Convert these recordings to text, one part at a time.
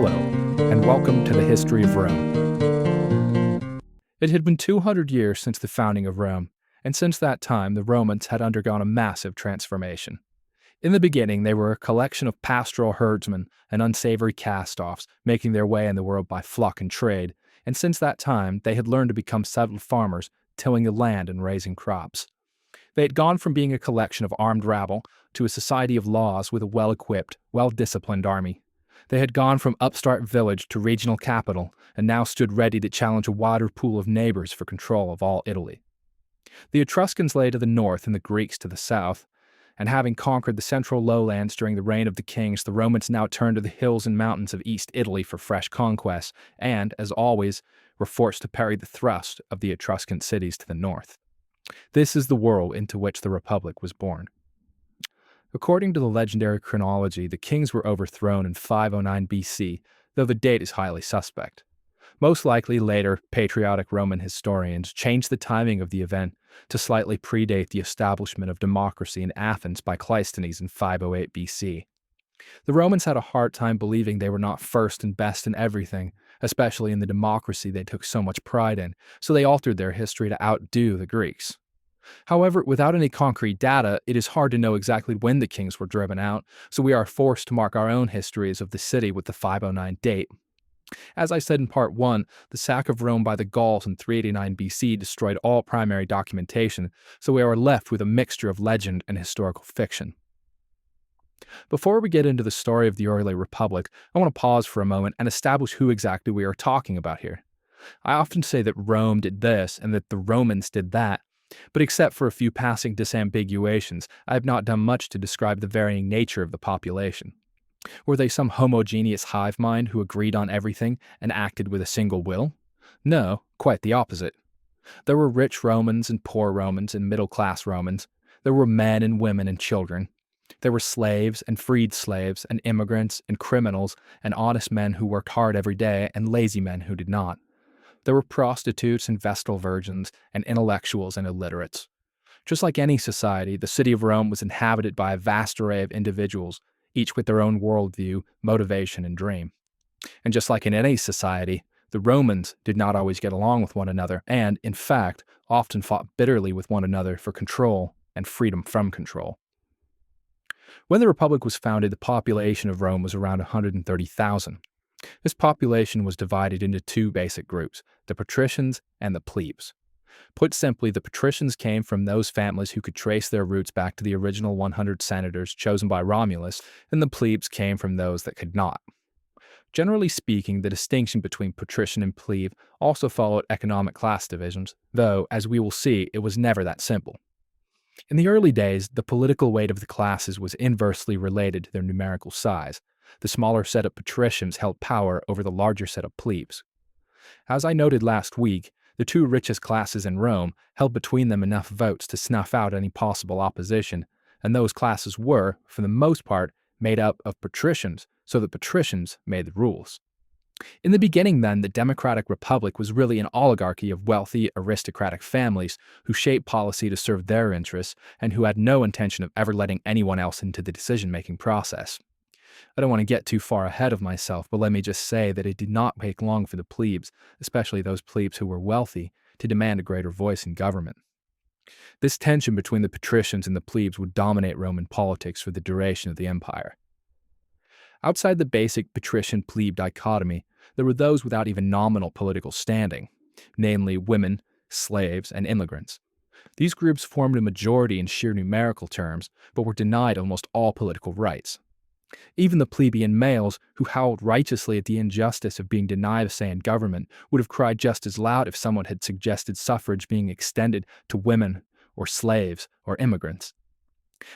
Hello, and welcome to the history of Rome. It had been 200 years since the founding of Rome, and since that time the Romans had undergone a massive transformation. In the beginning, they were a collection of pastoral herdsmen and unsavory cast-offs making their way in the world by flock and trade, and since that time they had learned to become settled farmers, tilling the land and raising crops. They had gone from being a collection of armed rabble to a society of laws with a well-equipped, well-disciplined army. They had gone from upstart village to regional capital and now stood ready to challenge a wider pool of neighbors for control of all Italy. The Etruscans lay to the north and the Greeks to the south, and having conquered the central lowlands during the reign of the kings, the Romans now turned to the hills and mountains of East Italy for fresh conquests and, as always, were forced to parry the thrust of the Etruscan cities to the north. This is the world into which the Republic was born. According to the legendary chronology, the kings were overthrown in 509 BC, though the date is highly suspect. Most likely later, patriotic Roman historians changed the timing of the event to slightly predate the establishment of democracy in Athens by Cleisthenes in 508 BC. The Romans had a hard time believing they were not first and best in everything, especially in the democracy they took so much pride in, so they altered their history to outdo the Greeks. However, without any concrete data, it is hard to know exactly when the kings were driven out, so we are forced to mark our own histories of the city with the 509 date. As I said in part 1, the sack of Rome by the Gauls in 389 BC destroyed all primary documentation, so we are left with a mixture of legend and historical fiction. Before we get into the story of the early Republic, I want to pause for a moment and establish who exactly we are talking about here. I often say that Rome did this and that the Romans did that, but except for a few passing disambiguations, I have not done much to describe the varying nature of the population. Were they some homogeneous hive mind who agreed on everything and acted with a single will? No, quite the opposite. There were rich Romans and poor Romans and middle-class Romans. There were men and women and children. There were slaves and freed slaves and immigrants and criminals and honest men who worked hard every day and lazy men who did not. There were prostitutes and vestal virgins and intellectuals and illiterates. Just like any society, the city of Rome was inhabited by a vast array of individuals, each with their own worldview, motivation, and dream. And just like in any society, the Romans did not always get along with one another and, in fact, often fought bitterly with one another for control and freedom from control. When the Republic was founded, the population of Rome was around 130,000. This population was divided into two basic groups, the patricians and the plebes. Put simply, the patricians came from those families who could trace their roots back to the original 100 senators chosen by Romulus, and the plebes came from those that could not. Generally speaking, the distinction between patrician and plebe also followed economic class divisions, though, as we will see, it was never that simple. In the early days, the political weight of the classes was inversely related to their numerical size. The smaller set of patricians held power over the larger set of plebes. As I noted last week, the two richest classes in Rome held between them enough votes to snuff out any possible opposition, and those classes were, for the most part, made up of patricians, so the patricians made the rules. In the beginning, then, the democratic republic was really an oligarchy of wealthy, aristocratic families who shaped policy to serve their interests and who had no intention of ever letting anyone else into the decision-making process. I don't want to get too far ahead of myself, but let me just say that it did not take long for the plebes, especially those plebes who were wealthy, to demand a greater voice in government. This tension between the patricians and the plebes would dominate Roman politics for the duration of the empire. Outside the basic patrician-plebe dichotomy, there were those without even nominal political standing, namely women, slaves, and immigrants. These groups formed a majority in sheer numerical terms, but were denied almost all political rights. Even the plebeian males, who howled righteously at the injustice of being denied a say in government, would have cried just as loud if someone had suggested suffrage being extended to women, or slaves, or immigrants.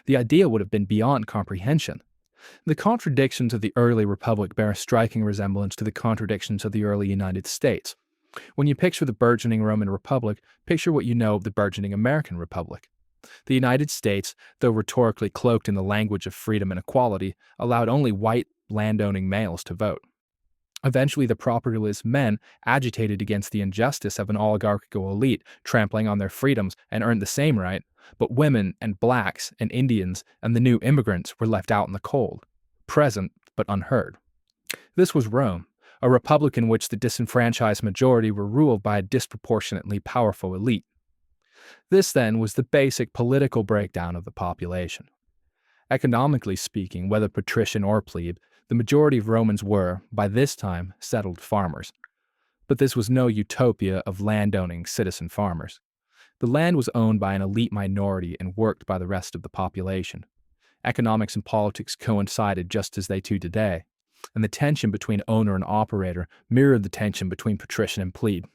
The idea would have been beyond comprehension. The contradictions of the early Republic bear a striking resemblance to the contradictions of the early United States. When you picture the burgeoning Roman Republic, picture what you know of the burgeoning American Republic. The United States, though rhetorically cloaked in the language of freedom and equality, allowed only white, landowning males to vote. Eventually, the propertyless men agitated against the injustice of an oligarchical elite trampling on their freedoms and earned the same right, but women and blacks and Indians and the new immigrants were left out in the cold, present but unheard. This was Rome, a republic in which the disenfranchised majority were ruled by a disproportionately powerful elite. This, then, was the basic political breakdown of the population. Economically speaking, whether patrician or plebe, the majority of Romans were, by this time, settled farmers. But this was no utopia of landowning citizen farmers. The land was owned by an elite minority and worked by the rest of the population. Economics and politics coincided just as they do today, and the tension between owner and operator mirrored the tension between patrician and plebe.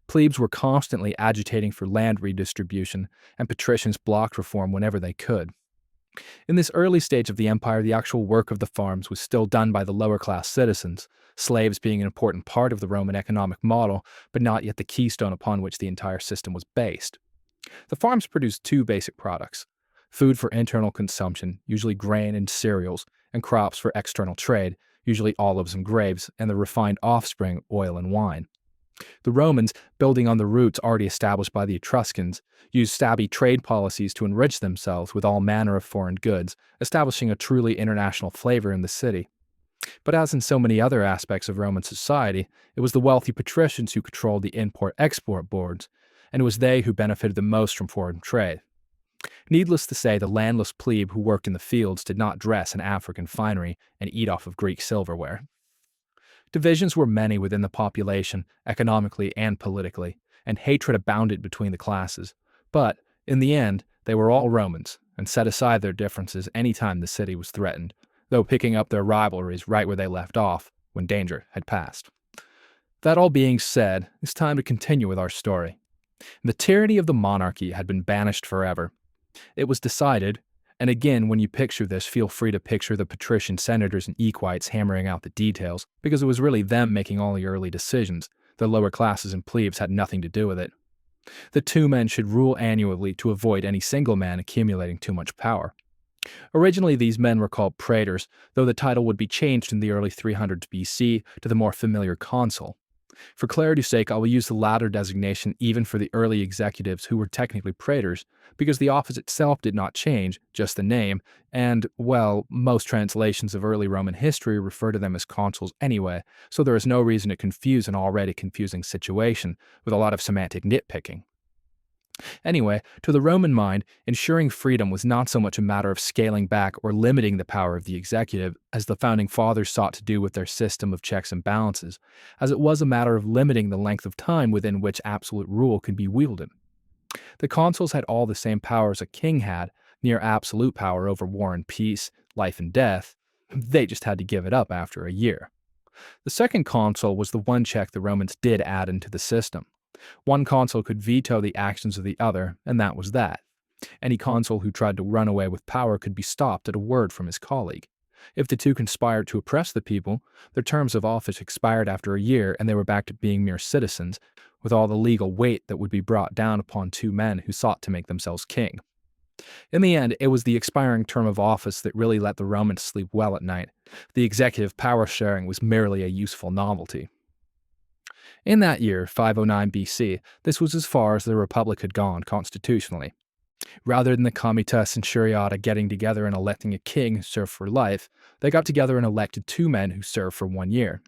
Plebes were constantly agitating for land redistribution, and patricians blocked reform whenever they could. In this early stage of the empire, the actual work of the farms was still done by the lower-class citizens, slaves being an important part of the Roman economic model, but not yet the keystone upon which the entire system was based. The farms produced two basic products: food for internal consumption, usually grain and cereals, and crops for external trade, usually olives and grapes, and the refined offspring, oil and wine. The Romans, building on the roots already established by the Etruscans, used stabby trade policies to enrich themselves with all manner of foreign goods, establishing a truly international flavor in the city. But as in so many other aspects of Roman society, it was the wealthy patricians who controlled the import-export boards, and it was they who benefited the most from foreign trade. Needless to say, the landless plebe who worked in the fields did not dress in African finery and eat off of Greek silverware. Divisions were many within the population, economically and politically, and hatred abounded between the classes. But, in the end, they were all Romans, and set aside their differences any time the city was threatened, though picking up their rivalries right where they left off, when danger had passed. That all being said, it's time to continue with our story. The tyranny of the monarchy had been banished forever. It was decided, and again, when you picture this, feel free to picture the patrician senators and equites hammering out the details, because it was really them making all the early decisions. The lower classes and plebes had nothing to do with it. The two men should rule annually to avoid any single man accumulating too much power. Originally, these men were called praetors, though the title would be changed in the early 300s BC to the more familiar consul. For clarity's sake, I will use the latter designation even for the early executives who were technically praetors, because the office itself did not change, just the name, and, well, most translations of early Roman history refer to them as consuls anyway, so there is no reason to confuse an already confusing situation with a lot of semantic nitpicking. Anyway, to the Roman mind, ensuring freedom was not so much a matter of scaling back or limiting the power of the executive, as the founding fathers sought to do with their system of checks and balances, as it was a matter of limiting the length of time within which absolute rule could be wielded. The consuls had all the same powers a king had, near absolute power over war and peace, life and death. They just had to give it up after a year. The second consul was the one check the Romans did add into the system. One consul could veto the actions of the other, and that was that. Any consul who tried to run away with power could be stopped at a word from his colleague. If the two conspired to oppress the people, their terms of office expired after a year and they were back to being mere citizens, with all the legal weight that would be brought down upon two men who sought to make themselves king. In the end, it was the expiring term of office that really let the Romans sleep well at night. The executive power sharing was merely a useful novelty. In that year, 509 BC, this was as far as the Republic had gone constitutionally. Rather than the comites centuriata getting together and electing a king who served for life, they got together and elected two men who served for 1 year.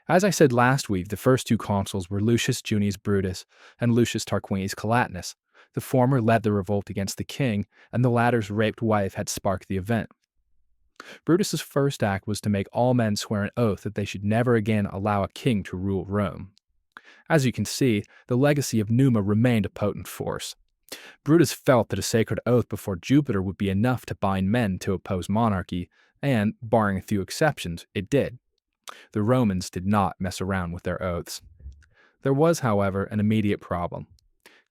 As I said last week, the first two consuls were Lucius Junius Brutus and Lucius Tarquinius Collatinus. The former led the revolt against the king, and the latter's raped wife had sparked the event. Brutus's first act was to make all men swear an oath that they should never again allow a king to rule Rome. As you can see, the legacy of Numa remained a potent force. Brutus felt that a sacred oath before Jupiter would be enough to bind men to oppose monarchy, and, barring a few exceptions, it did. The Romans did not mess around with their oaths. There was, however, an immediate problem.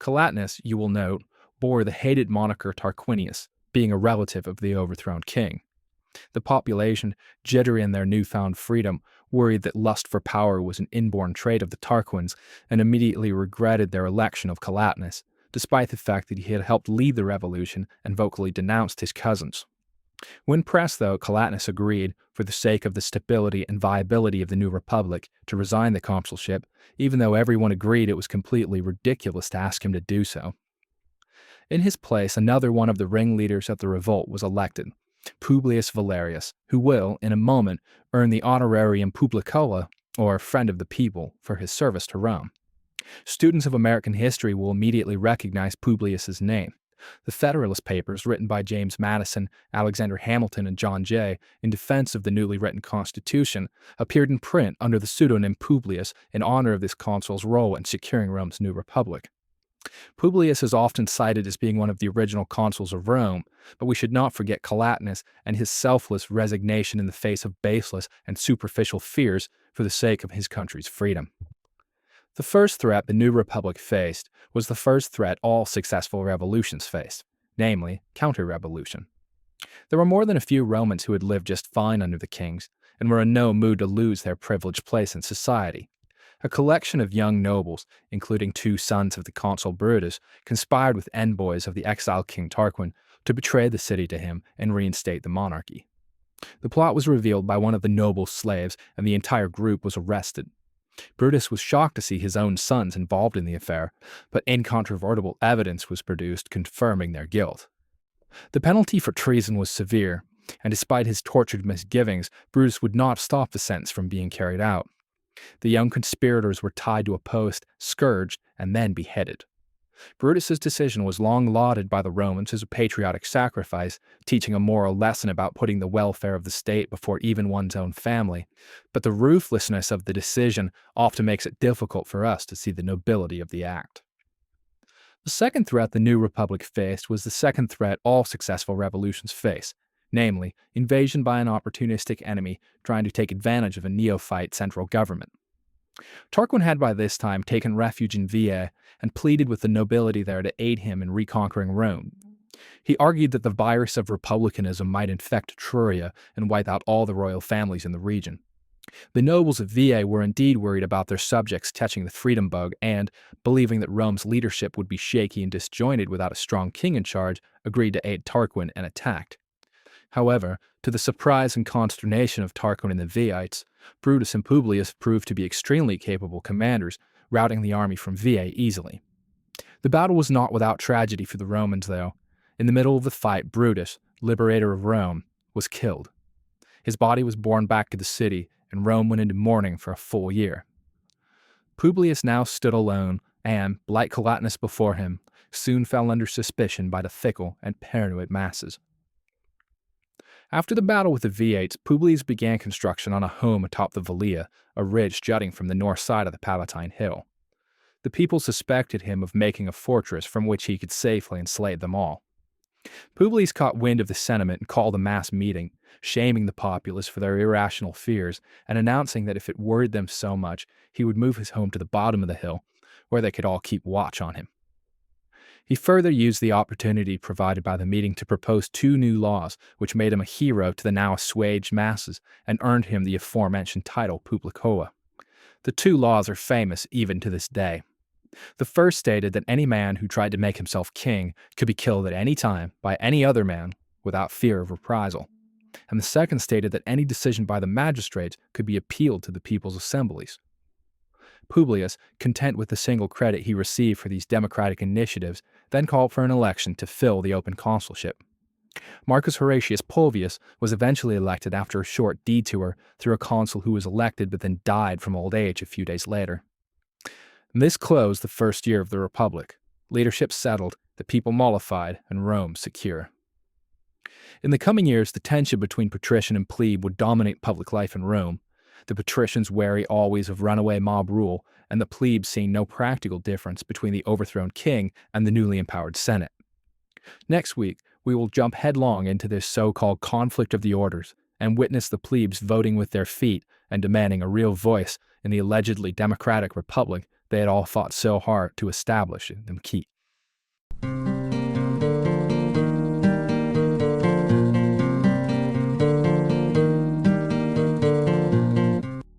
Collatinus, you will note, bore the hated moniker Tarquinius, being a relative of the overthrown king. The population, jittery in their newfound freedom, worried that lust for power was an inborn trait of the Tarquins, and immediately regretted their election of Collatinus, despite the fact that he had helped lead the revolution and vocally denounced his cousins. When pressed, though, Collatinus agreed, for the sake of the stability and viability of the new republic, to resign the consulship, even though everyone agreed it was completely ridiculous to ask him to do so. In his place, another one of the ringleaders of the revolt was elected, Publius Valerius, who will, in a moment, earn the honorarium publicola, or friend of the people, for his service to Rome. Students of American history will immediately recognize Publius's name. The Federalist Papers, written by James Madison, Alexander Hamilton, and John Jay, in defense of the newly written Constitution, appeared in print under the pseudonym Publius in honor of this consul's role in securing Rome's new republic. Publius is often cited as being one of the original consuls of Rome, but we should not forget Collatinus and his selfless resignation in the face of baseless and superficial fears for the sake of his country's freedom. The first threat the new republic faced was the first threat all successful revolutions faced, namely counter-revolution. There were more than a few Romans who had lived just fine under the kings and were in no mood to lose their privileged place in society. A collection of young nobles, including 2 sons of the consul Brutus, conspired with envoys of the exiled King Tarquin to betray the city to him and reinstate the monarchy. The plot was revealed by one of the noble's slaves, and the entire group was arrested. Brutus was shocked to see his own sons involved in the affair, but incontrovertible evidence was produced confirming their guilt. The penalty for treason was severe, and despite his tortured misgivings, Brutus would not stop the sentence from being carried out. The young conspirators were tied to a post, scourged, and then beheaded. Brutus's decision was long lauded by the Romans as a patriotic sacrifice, teaching a moral lesson about putting the welfare of the state before even one's own family, but the ruthlessness of the decision often makes it difficult for us to see the nobility of the act. The second threat the new republic faced was the second threat all successful revolutions face, namely, invasion by an opportunistic enemy trying to take advantage of a neophyte central government. Tarquin had by this time taken refuge in Veii and pleaded with the nobility there to aid him in reconquering Rome. He argued that the virus of republicanism might infect Etruria and wipe out all the royal families in the region. The nobles of Veii were indeed worried about their subjects catching the freedom bug and, believing that Rome's leadership would be shaky and disjointed without a strong king in charge, agreed to aid Tarquin and attacked. However, to the surprise and consternation of Tarquin and the Veiites, Brutus and Publius proved to be extremely capable commanders, routing the army from Veii easily. The battle was not without tragedy for the Romans, though. In the middle of the fight, Brutus, liberator of Rome, was killed. His body was borne back to the city, and Rome went into mourning for a full year. Publius now stood alone and, like Collatinus before him, soon fell under suspicion by the fickle and paranoid masses. After the battle with the Veiites, Publius began construction on a home atop the Velia, a ridge jutting from the north side of the Palatine Hill. The people suspected him of making a fortress from which he could safely enslave them all. Publius caught wind of the sentiment and called a mass meeting, shaming the populace for their irrational fears and announcing that if it worried them so much, he would move his home to the bottom of the hill, where they could all keep watch on him. He further used the opportunity provided by the meeting to propose 2 new laws, which made him a hero to the now assuaged masses and earned him the aforementioned title Publicola. The 2 laws are famous even to this day. The first stated that any man who tried to make himself king could be killed at any time by any other man without fear of reprisal. And the second stated that any decision by the magistrates could be appealed to the people's assemblies. Publius, content with the single credit he received for these democratic initiatives, then called for an election to fill the open consulship. Marcus Horatius Pulvius was eventually elected after a short detour through a consul who was elected but then died from old age a few days later. This closed the first year of the Republic. Leadership settled, the people mollified, and Rome secure. In the coming years, the tension between patrician and plebe would dominate public life in Rome, the patricians wary always of runaway mob rule, and the plebes seeing no practical difference between the overthrown king and the newly empowered Senate. Next week, we will jump headlong into this so-called conflict of the orders and witness the plebes voting with their feet and demanding a real voice in the allegedly democratic republic they had all fought so hard to establish and keep.